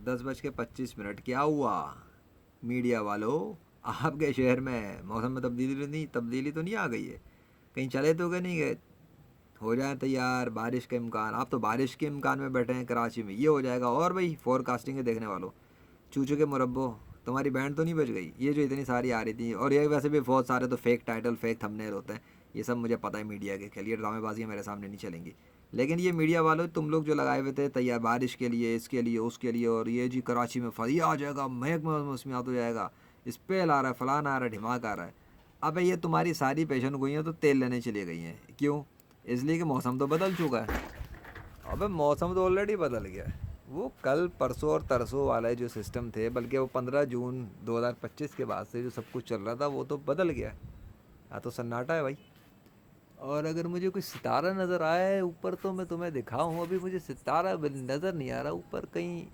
10:25 کیا ہوا میڈیا والوں؟ آپ کے شہر میں موسم میں تبدیلی تو نہیں آ گئی ہے؟ کہیں چلے تو کہ نہیں گئے؟ ہو جائیں تیار بارش کا امکان. آپ تو بارش کے امکان میں بیٹھے ہیں کراچی میں. یہ ہو جائے گا. اور بھائی فور کاسٹنگ کے دیکھنے والوں، چوچو کے مربو، تمہاری بینڈ تو نہیں بچ گئی؟ یہ جو اتنی ساری آ رہی تھی، اور یہ ویسے بھی بہت سارے تو فیک ٹائٹل فیک تھمبنیل ہوتے ہیں. یہ سب مجھے پتہ ہے میڈیا کے کھیل، یہ ڈرامے بازیاں میرے سامنے نہیں چلیں گی. لیکن یہ میڈیا والوں تم لوگ جو لگائے ہوئے تھے تیار بارش کے لیے، اس کے لیے اس کے لیے، اور یہ جی کراچی میں فضیہ آ جائے گا، مہک موسمیات ہو جائے گا، اسپیل آ رہا ہے، فلان آ رہا ہے، ڈھماک آ رہا ہے. ابے یہ تمہاری ساری پیشن گوئیاں تو تیل لینے چلی گئی ہیں. کیوں؟ اس لیے کہ موسم تو بدل چکا ہے. ابے موسم تو آلریڈی بدل گیا ہے. وہ کل پرسوں اور ترسوں والے جو سسٹم تھے، بلکہ وہ 15 جون 2025 کے بعد سے جو سب کچھ چل رہا تھا وہ تو بدل گیا ہے. تو سناٹا ہے بھائی. اور اگر مجھے کوئی ستارہ نظر آئے اوپر تو میں تمہیں دکھاؤں. ابھی مجھے ستارہ نظر نہیں آ رہا اوپر. کہیں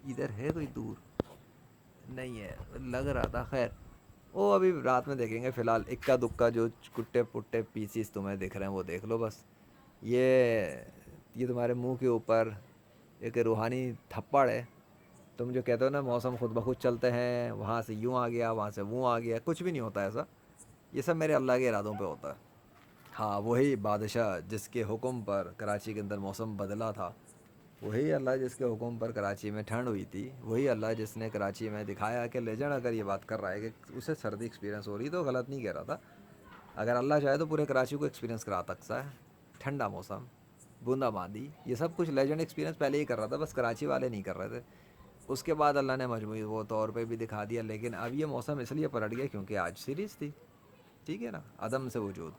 ادھر ہے کوئی دور؟ نہیں ہے، لگ رہا تھا. خیر وہ ابھی رات میں دیکھیں گے. فی الحال اکا دکا جو کٹے پٹے پیسیز تمہیں دکھ رہے ہیں وہ دیکھ لو بس. یہ تمہارے منہ کے اوپر ایک روحانی تھپڑ ہے. تم جو کہتے ہو نا موسم خود بخود چلتے ہیں، وہاں سے یوں آ گیا، وہاں سے وہ آ گیا، کچھ بھی نہیں ہوتا ایسا. یہ سب میرے اللہ کے ارادوں پہ ہوتا ہے. ہاں وہی بادشاہ جس کے حکم پر کراچی کے اندر موسم بدلا تھا، وہی اللہ جس کے حکم پر کراچی میں ٹھنڈ ہوئی تھی، وہی اللہ جس نے کراچی میں دکھایا کہ لیجنڈ اگر یہ بات کر رہا ہے کہ اسے سردی ایکسپیرینس ہو رہی تو غلط نہیں کہہ رہا تھا. اگر اللہ چاہے تو پورے کراچی کو ایکسپیرینس کرا سکتا ہے. ٹھنڈا موسم، بوندا باندی، یہ سب کچھ لیجنڈ ایکسپیرینس پہلے ہی کر رہا تھا، بس کراچی والے نہیں کر رہے تھے. اس کے بعد اللہ نے مجموعی وہ طور پہ بھی دکھا دیا. لیکن اب یہ موسم اس لیے پلٹ گیا کیونکہ آج سیریز تھی. ٹھیک ہے نا، عدم سے وجود.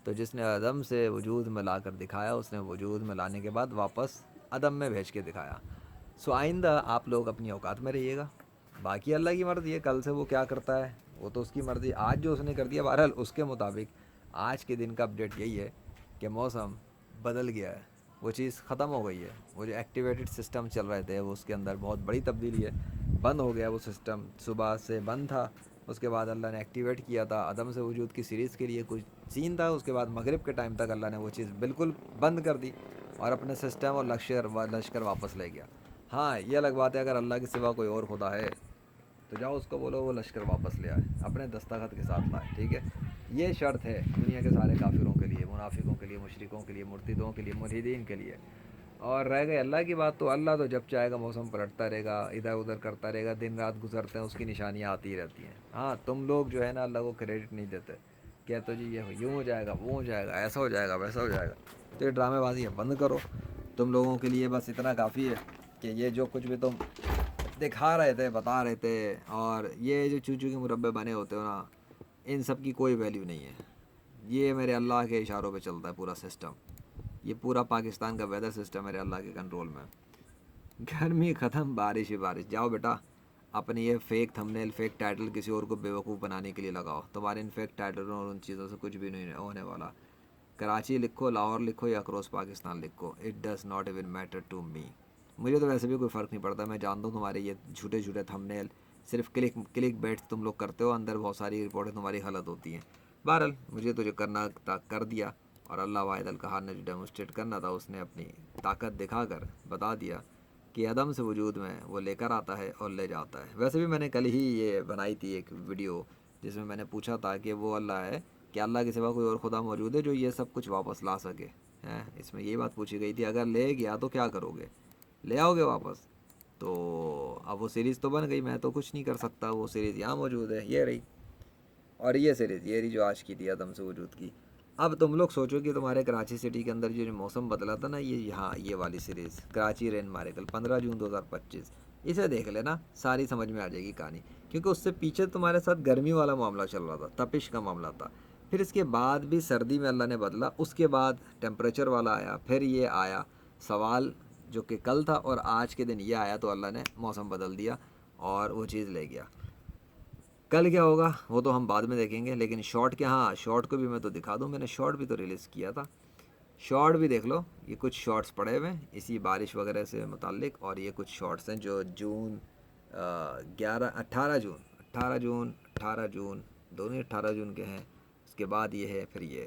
تو جس نے عدم سے وجود میں لا کر دکھایا، اس نے وجود میں لانے کے بعد واپس عدم میں بھیج کے دکھایا. سو آئندہ آپ لوگ اپنی اوقات میں رہیے گا. باقی اللہ کی مرضی ہے، کل سے وہ کیا کرتا ہے وہ تو اس کی مرضی. آج جو اس نے کر دیا بہرحال اس کے مطابق آج کے دن کا اپڈیٹ یہی ہے کہ موسم بدل گیا ہے. وہ چیز ختم ہو گئی ہے. وہ جو ایکٹیویٹڈ سسٹم چل رہے تھے وہ اس کے اندر بہت بڑی تبدیلی ہے. بند ہو گیا وہ سسٹم. صبح سے بند تھا، اس کے بعد اللہ نے ایکٹیویٹ کیا تھا عدم سے وجود کی سیریز کے لیے. کچھ سین تھا، اس کے بعد مغرب کے ٹائم تک اللہ نے وہ چیز بالکل بند کر دی اور اپنے سسٹم اور لشکر واپس لے گیا. ہاں یہ الگ بات ہے اگر اللہ کے سوا کوئی اور خدا ہے تو جاؤ اس کو بولو وہ لشکر واپس لے آئے اپنے دستخط کے ساتھ لائے. ٹھیک ہے، یہ شرط ہے دنیا کے سارے کافروں کے لیے، منافقوں کے لیے، مشرکوں کے لیے، مرتدوں کے لیے، ملحدین کے لیے. اور رہ گئی اللہ کی بات، تو اللہ تو جب چاہے گا موسم پلٹتا رہے گا، ادھر ادھر کرتا رہے گا. دن رات گزرتے ہیں، اس کی نشانیاں آتی ہی رہتی ہیں. ہاں تم لوگ جو ہے نا اللہ کو کریڈٹ نہیں دیتے. کہتے جی یہ یوں ہو جائے گا، وہ ہو جائے گا، ایسا ہو جائے گا، ویسا ہو جائے گا. تو یہ ڈرامے بازی ہے بند کرو. تم لوگوں کے لیے بس اتنا کافی ہے کہ یہ جو کچھ بھی تم دکھا رہے تھے، بتا رہے تھے، اور یہ جو چوچو کے مربے بنے ہوتے ہو نا، ان سب کی کوئی ویلیو نہیں ہے. یہ میرے اللہ کے اشاروں پہ چلتا ہے پورا سسٹم. یہ پورا پاکستان کا ویدر سسٹم میرے اللہ کے کنٹرول میں. گرمی ختم، بارش ہی بارش. جاؤ بیٹا اپنی یہ فیک تھمبنیل فیک ٹائٹل کسی اور کو بیوقوف بنانے کے لیے لگاؤ. تمہارے ان فیک ٹائٹلوں اور ان چیزوں سے کچھ بھی نہیں ہونے والا. کراچی لکھو، لاہور لکھو، یا اکروس پاکستان لکھو، it does not even matter to me. مجھے تو ویسے بھی کوئی فرق نہیں پڑتا. میں جانتا ہوں تمہارے یہ جھوٹے جھوٹے تھمبنیل صرف کلک بیٹس تم لوگ کرتے ہو، اندر بہت ساری رپورٹیں تمہاری غلط ہوتی ہیں. بہرحال مجھے تو جو کرنا تھا کر دیا، اور اللہ واحد القہار نے جو ڈیمونسٹریٹ کرنا تھا اس نے اپنی طاقت دکھا کر بتا دیا کہ عدم سے وجود میں وہ لے کر آتا ہے اور لے جاتا ہے. ویسے بھی میں نے کل ہی یہ بنائی تھی ایک ویڈیو جس میں نے پوچھا تھا کہ وہ اللہ ہے کہ اللہ کے سوا کوئی اور خدا موجود ہے جو یہ سب کچھ واپس لا سکے. اس میں یہ بات پوچھی گئی تھی اگر لے گیا تو کیا کرو گے؟ لے آؤ گے واپس؟ تو اب وہ سیریز تو بن گئی، میں تو کچھ نہیں کر سکتا. وہ سیریز یہاں موجود ہے، یہ رہی. اور یہ سیریز یہ رہی جو آج کی تھی عدم سے وجود کی. اب تم لوگ سوچو کہ تمہارے کراچی سٹی کے اندر جو موسم بدلا تھا نا، یہ یہاں یہ والی سیریز کراچی رین مارے کل 15 جون 2025، اسے دیکھ لینا، ساری سمجھ میں آ جائے گی کہانی. کیونکہ اس سے پیچھے تمہارے ساتھ گرمی والا معاملہ چل رہا تھا، تپش کا معاملہ تھا. پھر اس کے بعد بھی سردی میں اللہ نے بدلا، اس کے بعد ٹیمپریچر والا آیا، پھر یہ آیا سوال جو کہ کل تھا، اور آج کے دن یہ آیا تو اللہ نے موسم بدل دیا اور وہ چیز لے گیا. کل کیا ہوگا وہ تو ہم بعد میں دیکھیں گے. لیکن شارٹ کیا، ہاں شارٹ کو بھی میں تو دکھا دوں. میں نے شارٹ بھی تو ریلیز کیا تھا، شارٹ بھی دیکھ لو. یہ کچھ شارٹس پڑے ہوئے ہیں اسی بارش وغیرہ سے متعلق، اور یہ کچھ شارٹس ہیں جو جون 18 جون دونوں 18 جون کے ہیں. اس کے بعد یہ ہے، پھر یہ